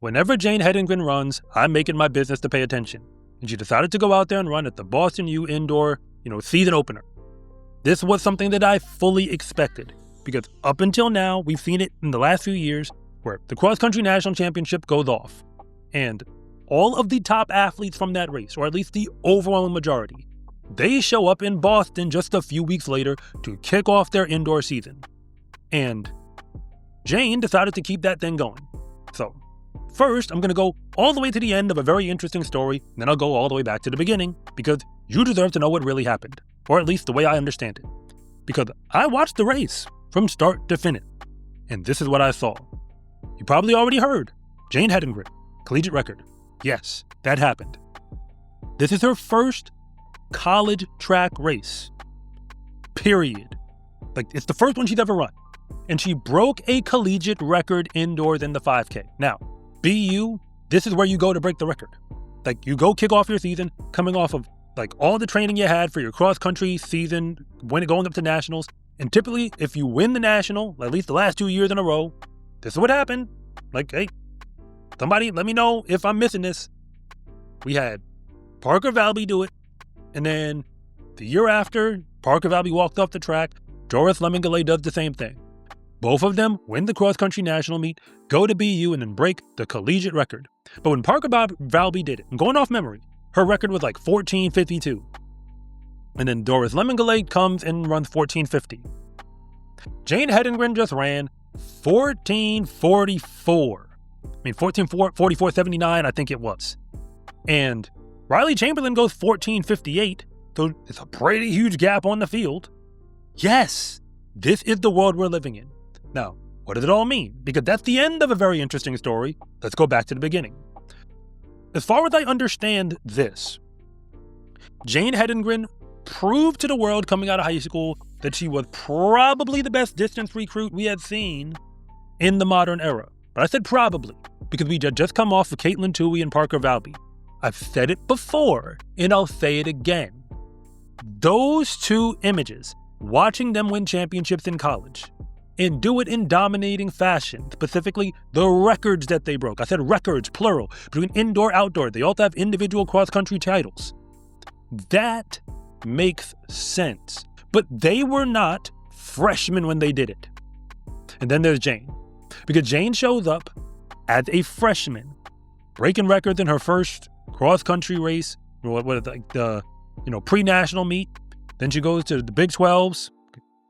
whenever Jane Hedengren runs, I'm making my business to pay attention. And she decided to go out there and run at the Boston U Indoor, season opener. This was something that I fully expected, because up until now, we've seen it in the last few years where the cross-country national championship goes off, and all of the top athletes from that race, or at least the overwhelming majority, they show up in Boston just a few weeks later to kick off their indoor season. And Jane decided to keep that thing going. So, first, I'm going to go all the way to the end of a very interesting story, and then I'll go all the way back to the beginning, because you deserve to know what really happened, or at least the way I understand it. Because I watched the race from start to finish, and this is what I saw. You probably already heard. Jane Hedengren, collegiate record. Yes, that happened. This is her first college track race. Period. It's the first one she's ever run. And she broke a collegiate record indoors in the 5K. Now, BU, this is where you go to break the record. You go kick off your season coming off of all the training you had for your cross-country season, going up to nationals. And typically, if you win the national, at least the last 2 years in a row, this is what happened. Hey, somebody let me know if I'm missing this. We had Parker Valby do it. And then the year after, Parker Valby walked off the track. Doris Lemon-Goulet does the same thing. Both of them win the cross-country national meet, go to BU, and then break the collegiate record. But when Parker Valby did it, I'm going off memory, her record was 14:52. And then Doris Lemon-Goulet comes and runs 14:50. Jane Hedengren just ran 14:44. 44:79, I think it was. And Riley Chamberlain goes 14:58, so it's a pretty huge gap on the field. Yes, this is the world we're living in. Now, what does it all mean? Because that's the end of a very interesting story. Let's go back to the beginning. As far as I understand this, Jane Hedengren proved to the world coming out of high school that she was probably the best distance recruit we had seen in the modern era. But I said probably, because we had just come off of Caitlin Toohey and Parker Valby. I've said it before, and I'll say it again. Those two images, watching them win championships in college, and do it in dominating fashion, specifically the records that they broke. I said records, plural, between indoor, outdoor. They also have individual cross-country titles. That makes sense. But they were not freshmen when they did it. And then there's Jane. Because Jane shows up as a freshman, breaking records in her first cross-country race, the pre-national meet. Then she goes to the Big 12s,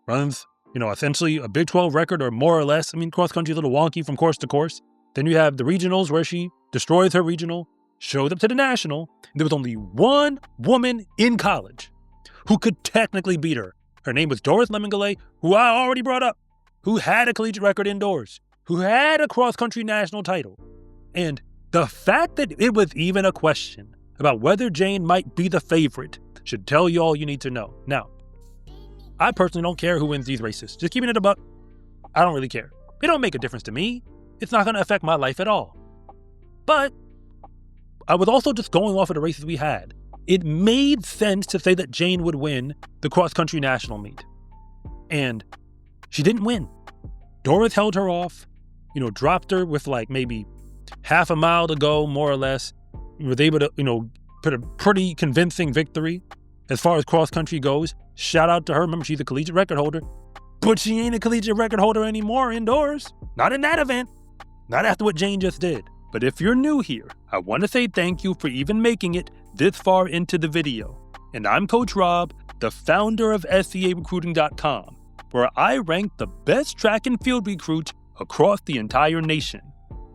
runs, essentially a Big 12 record or more or less. Cross-country is a little wonky from course to course. Then you have the regionals where she destroys her regional, shows up to the national. There was only one woman in college who could technically beat her. Her name was Doris Lemon-Goulet, who I already brought up, who had a collegiate record indoors, who had a cross-country national title. And the fact that it was even a question about whether Jane might be the favorite should tell you all you need to know. Now, I personally don't care who wins these races. Just keeping it a buck, I don't really care. It don't make a difference to me. It's not going to affect my life at all. But I was also just going off of the races we had. It made sense to say that Jane would win the cross-country national meet. And she didn't win. Doris held her off, dropped her with maybe half a mile to go, more or less. Was able to, put a pretty convincing victory as far as cross-country goes. Shout out to her. Remember, she's a collegiate record holder. But she ain't a collegiate record holder anymore indoors. Not in that event. Not after what Jane just did. But if you're new here, I want to say thank you for even making it this far into the video. And I'm Coach Rob, the founder of SCARecruiting.com, where I rank the best track and field recruits across the entire nation.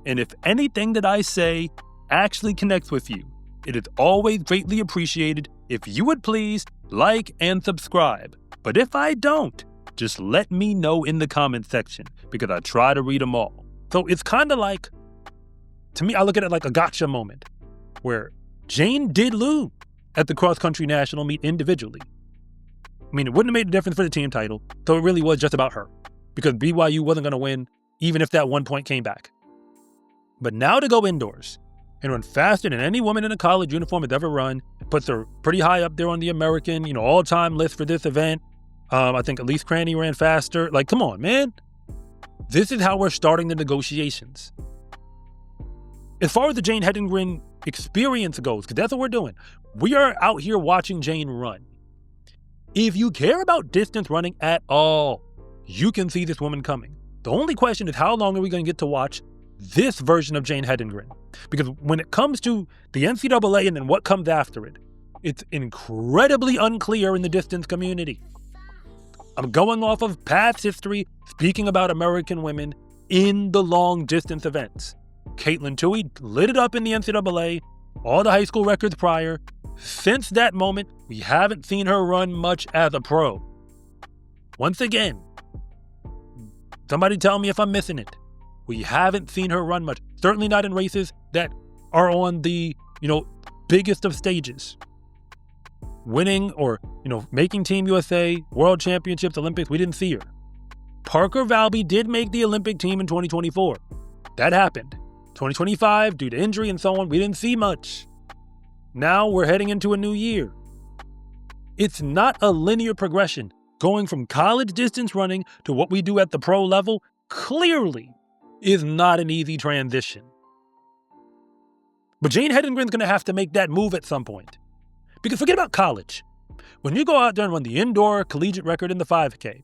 And if anything that I say actually connects with you, it is always greatly appreciated if you would please like and subscribe. But if I don't, just let me know in the comment section, because I try to read them all. So it's kind of like, to me, I look at it like a gotcha moment, where Jane did lose at the cross-country national meet individually. It wouldn't have made a difference for the team title, so it really was just about her, because BYU wasn't going to win, even if that 1 point came back. But now to go indoors and run faster than any woman in a college uniform has ever run, puts her pretty high up there on the American, all-time list for this event. I think Elise Cranny ran faster. Come on, man. This is how we're starting the negotiations. as far as the Jane Hedengren experience goes, because that's what we're doing, we are out here watching Jane run. If you care about distance running at all, you can see this woman coming. The only question is, how long are we going to get to watch this version of Jane Hedengren? Because when it comes to the NCAA and then what comes after it, it's incredibly unclear in the distance community. I'm going off of past history, speaking about American women in the long distance events. Caitlin Toohey lit it up in the NCAA, all the high school records prior. Since that moment, we haven't seen her run much as a pro. Once again, somebody tell me if I'm missing it. We haven't seen her run much. Certainly not in races that are on the, biggest of stages. Winning or, making Team USA, World Championships, Olympics, we didn't see her. Parker Valby did make the Olympic team in 2024. That happened. 2025, due to injury and so on, we didn't see much. Now we're heading into a new year. It's not a linear progression. Going from college distance running to what we do at the pro level clearly is not an easy transition. But Jane Hedengren's going to have to make that move at some point. Because forget about college. When you go out there and run the indoor collegiate record in the 5K,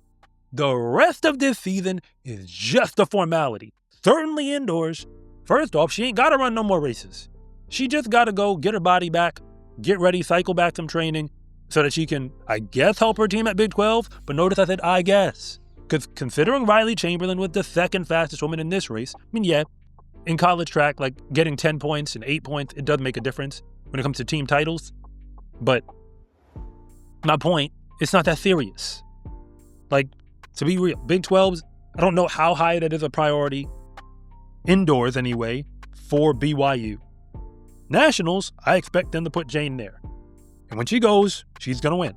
the rest of this season is just a formality. Certainly indoors. First off, she ain't got to run no more races. She just got to go get her body back, get ready, cycle back some training so that she can, I guess, help her team at Big 12. But notice I said, I guess. Because considering Riley Chamberlain was the second fastest woman in this race, in college track, like getting 10 points and 8 points, it does make a difference when it comes to team titles. But my point, it's not that serious. Like, to be real, Big 12s, I don't know how high that is a priority, indoors anyway, for BYU. Nationals, I expect them to put Jane there. And when she goes, she's going to win.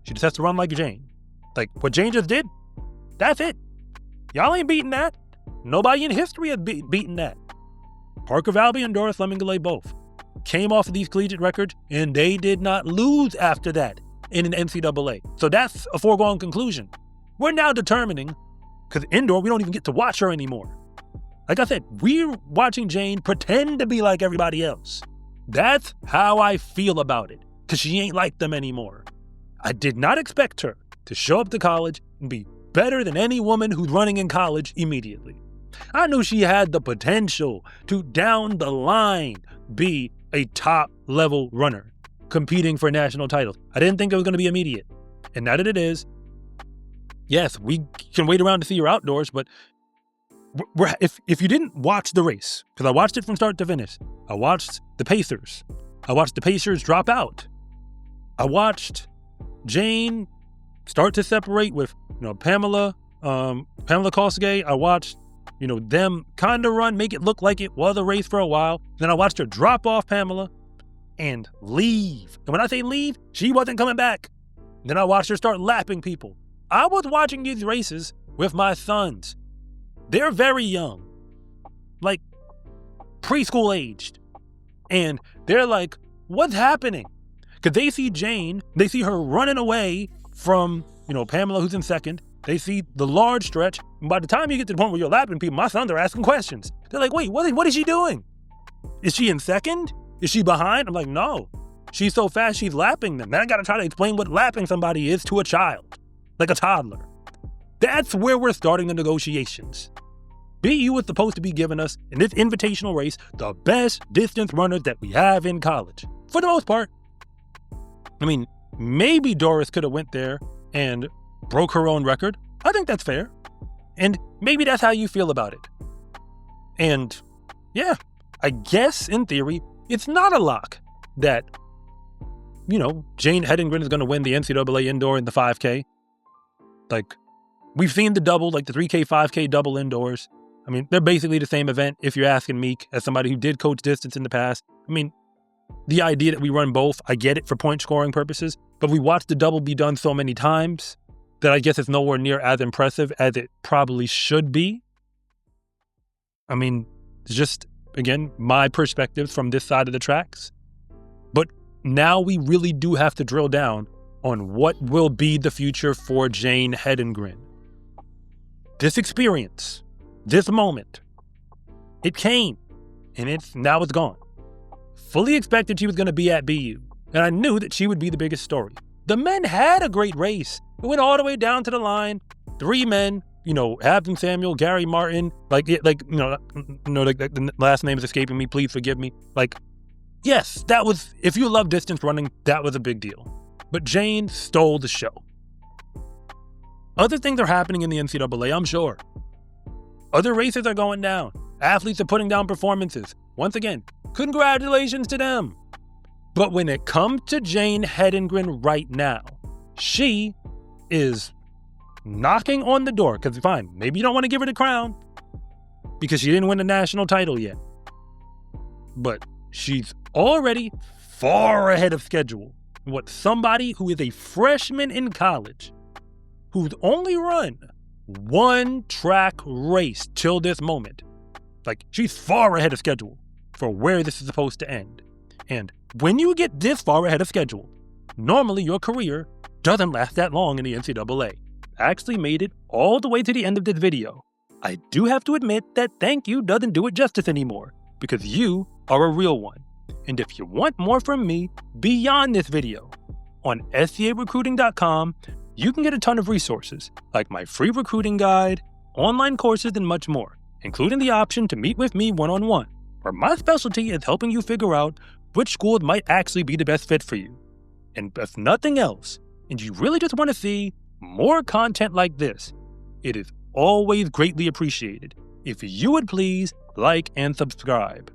She just has to run like Jane. Like what Jane just did, that's it. Y'all ain't beating that. Nobody in history has beaten that. Parker Valby and Doris Lemingale both came off of these collegiate records, and they did not lose after that in an NCAA. So that's a foregone conclusion. We're now determining, because indoor, we don't even get to watch her anymore. Like I said, we're watching Jane pretend to be like everybody else. That's how I feel about it, because she ain't like them anymore. I did not expect her to show up to college and be better than any woman who's running in college immediately. I knew she had the potential to, down the line, be a top-level runner, competing for national titles. I didn't think it was going to be immediate. And now that it is, yes, we can wait around to see her outdoors, but if you didn't watch the race, because I watched it from start to finish, I watched the Pacers. I watched the Pacers drop out. I watched Jane start to separate with, Pamela Kosgei. I watched, them kind of run, make it look like it was a race for a while. Then I watched her drop off Pamela and leave. And when I say leave, she wasn't coming back. Then I watched her start lapping people. I was watching these races with my sons. They're very young, like preschool aged. And they're like, what's happening? Because they see Jane, they see her running away from, Pamela, who's in second. They see the large stretch. And by the time you get to the point where you're lapping people, my sons are asking questions. They're like, wait, what is she doing? Is she in second? Is she behind? I'm like, no. She's so fast, she's lapping them. Then I got to try to explain what lapping somebody is to a child, like a toddler. That's where we're starting the negotiations. BU is supposed to be giving us, in this invitational race, the best distance runners that we have in college. For the most part. Maybe Doris could have went there and broke her own record. I think that's fair. And maybe that's how you feel about it. And yeah, I guess in theory, it's not a lock that, Jane Hedengren is going to win the NCAA indoor in the 5K. Like, we've seen the double, like the 3K, 5K double indoors. They're basically the same event if you're asking me as somebody who did coach distance in the past. The idea that we run both, I get it for point scoring purposes, but we watched the double be done so many times that I guess it's nowhere near as impressive as it probably should be. It's just, again, my perspectives from this side of the tracks. But now we really do have to drill down on what will be the future for Jane Hedengren. This experience, this moment, it came and now it's gone. Fully expected she was going to be at BU, and I knew that she would be the biggest story. The men had a great race. It went all the way down to the line. 3 men, Abden Samuel, Gary Martin, the last name is escaping me. Please forgive me. Yes, that was, if you love distance running, that was a big deal. But Jane stole the show. Other things are happening in the NCAA, I'm sure. Other races are going down. Athletes are putting down performances. Once again, congratulations to them. But when it comes to Jane Hedengren right now, she is knocking on the door, because fine, maybe you don't want to give her the crown because she didn't win the national title yet. But she's already far ahead of schedule. What somebody who is a freshman in college, who's only run 1 track race till this moment, she's far ahead of schedule for where this is supposed to end. And when you get this far ahead of schedule, normally your career doesn't last that long in the NCAA. I actually made it all the way to the end of this video. I do have to admit that thank you doesn't do it justice anymore, because you are a real one. And if you want more from me beyond this video, on SCArecruiting.com, you can get a ton of resources, like my free recruiting guide, online courses, and much more, including the option to meet with me one-on-one, where my specialty is helping you figure out which schools might actually be the best fit for you. And if nothing else, and you really just want to see more content like this, it is always greatly appreciated if you would please like and subscribe.